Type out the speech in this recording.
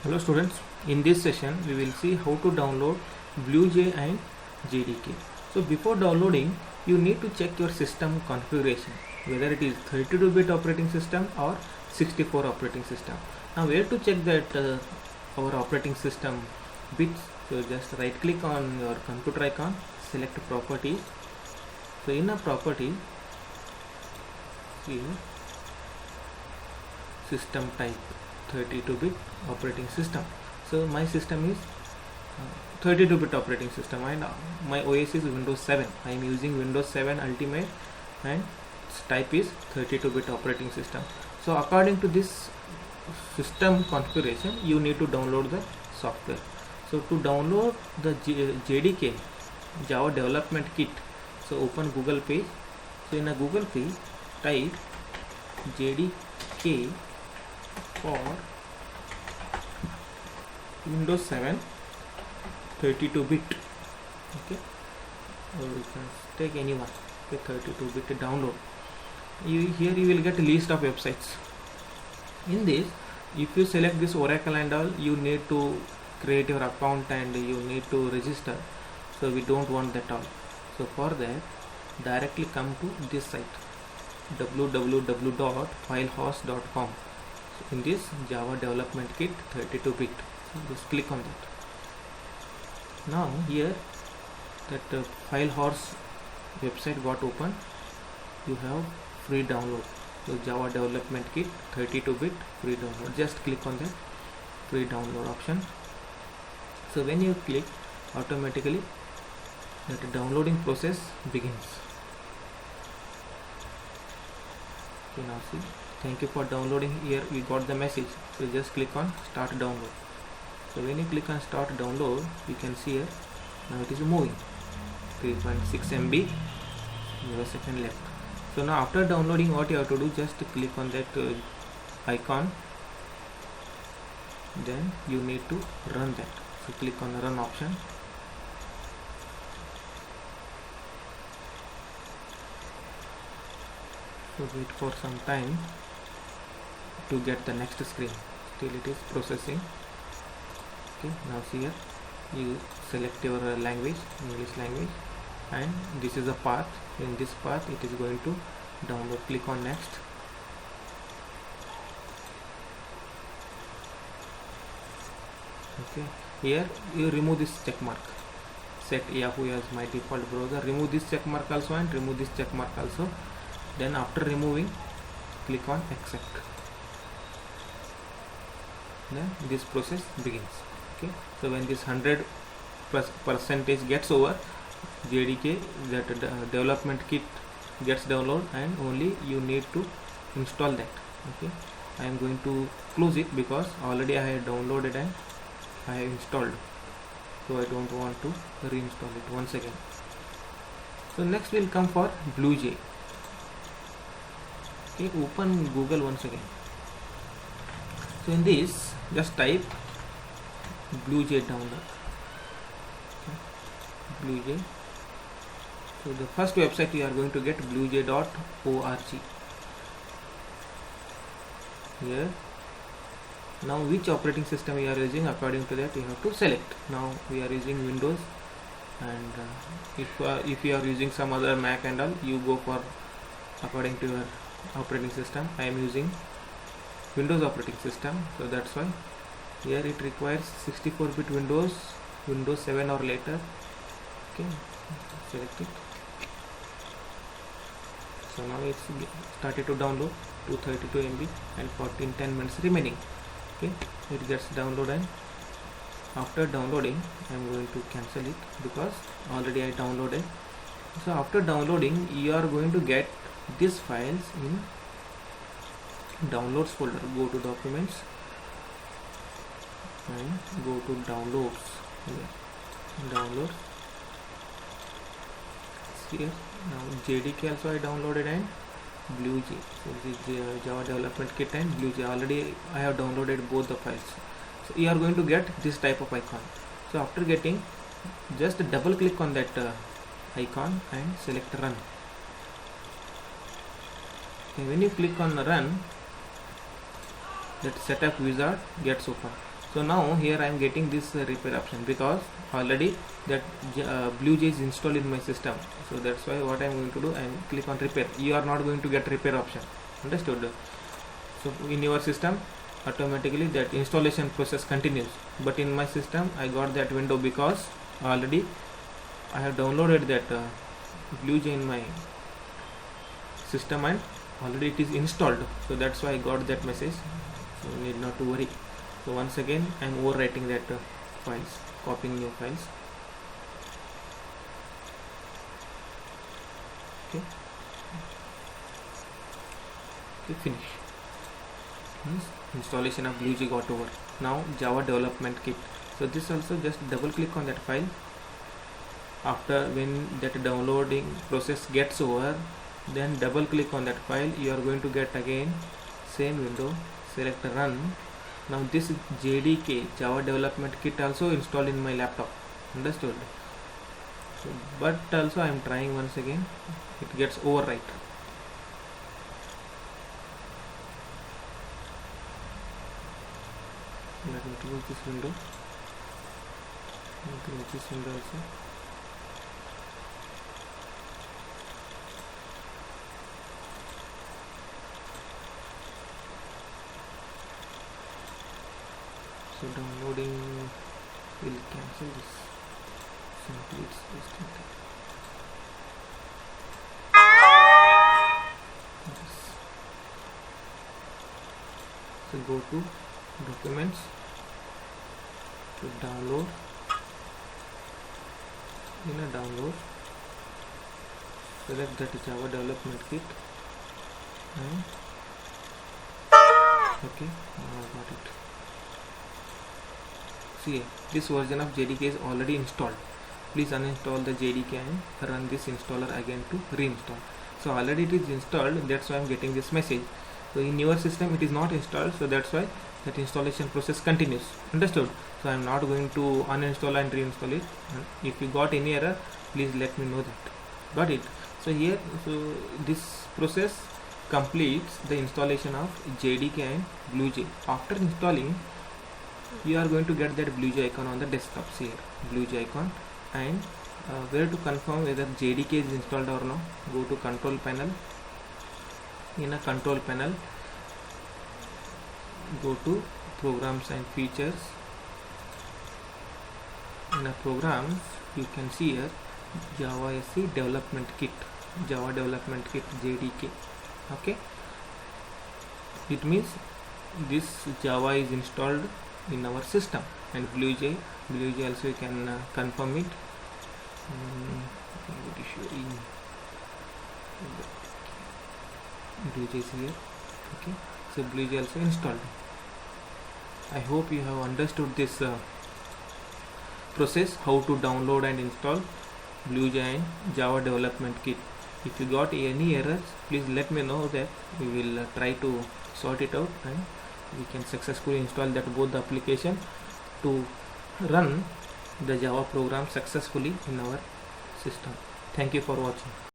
Hello students, in this session we will see how to download BlueJ and JDK. So before downloading you need to check your system configuration whether it is 32-bit operating system or 64 operating system. Now where to check that our operating system bits? So just right click on your computer icon, select properties. So in a property, see system type 32-bit operating system. So my system is 32-bit operating system and my OS is Windows 7. I am using Windows 7 Ultimate and type is 32-bit operating system. So according to this system configuration you need to download the software. So to download the JDK, Java Development Kit, so open Google page. So in a Google page type JDK for Windows 7 32-bit, okay, or you can take anyone, okay, 32-bit download. Here you will get a list of websites. In this, if you select this Oracle and all, you need to create your account and you need to register. So we don't want that all. So for that, directly come to this site www.filehouse.com. So in this Java Development Kit 32-bit, so just click on that. Now here that FileHorse website got open, you have free download. So Java Development Kit 32-bit free download. Just click on that free download option. So when you click, automatically that downloading process begins. Okay, now see, thank you for downloading. Here we got the message. So just click on start download. So when you click on start download, you can see here now it is moving 3.6 MB millisecond left. So now after downloading, what you have to do, just click on that icon, then you need to run that. So click on the run option. So wait for some time to get the next screen. Still it is processing. Okay, now see here, you select your language, English language, and this is a path. In this path it is going to download. Click on next. Okay, here you remove this check mark, set Yahoo as my default browser. Remove this check mark also and remove this check mark also. Then after removing, click on accept. Then this process begins. Okay, so when this 100% gets over, JDK, that development kit gets download, and only you need to install that. Okay, I am going to close it because already I have downloaded and I have installed, so I don't want to reinstall it once again. So next will come for BlueJ. Okay, open Google once again. So in this, just type BlueJ download. Okay, BlueJ. So the first website you are going to get bluej.org. Here, now which operating system you are using, according to that you have to select. Now we are using Windows, and if you are using some other Mac and all, you go for according to your operating system. I am using Windows operating system, so that's why here it requires 64-bit Windows 7 or later. Okay, select it. So now it's started to download to 32 MB and 10 minutes remaining. Okay, it gets downloaded, and after downloading I am going to cancel it because already I downloaded. So after downloading, you are going to get these files in downloads folder. Go to documents and go to downloads. Downloads. Here now JDK also I downloaded and BlueJ. So this is Java Development Kit and BlueJ. Already I have downloaded both the files. So you are going to get this type of icon. So after getting, just double click on that icon and select run. Okay, when you click on run, that setup wizard gets open. So now here I am getting this repair option because already that BlueJ is installed in my system. So that's why what I am going to do, I am click on repair. You are not going to get repair option. Understood? So in your system automatically that installation process continues, but in my system I got that window because already I have downloaded that BlueJ in my system and already it is installed. So that's why I got that message. So need not to worry. So once again I am overwriting that files, copying new files. Okay, finish. Means installation of BlueJ got over. Now Java development kit. So this also just double click on that file. After when that downloading process gets over, then double click on that file. You are going to get again same window. Select run. Now this JDK Java development kit also installed in my laptop. Understood? So, but also I am trying once again. It gets overwrite. Let me close this window. Close this window also. So downloading will cancel this. Simply it's distinct. Yes. So go to documents, to download. In a download, select that Java development kit and okay, now I got it. See, this version of JDK is already installed. Please uninstall the JDK and run this installer again to reinstall. So already it is installed, that's why I am getting this message. So in your system it is not installed, so that's why that installation process continues. Understood? So I am not going to uninstall and reinstall it. And if you got any error, please let me know that. Got it? So here, so this process completes the installation of JDK and BlueJ. After installing, you are going to get that BlueJ icon on the desktop. See here, BlueJ icon, and where to confirm whether JDK is installed or not, go to control panel. In a control panel, go to programs and features. In a programs, you can see here Java SE development kit, Java development kit JDK. Okay, it means this Java is installed in our system, and BlueJ also you can confirm it. BlueJ is here. Okay, so BlueJ also installed. I hope you have understood this process, how to download and install BlueJ and Java development kit. If you got any errors, please let me know, that we will try to sort it out and we can successfully install that both the application to run the Java program successfully in our system. Thank you for watching.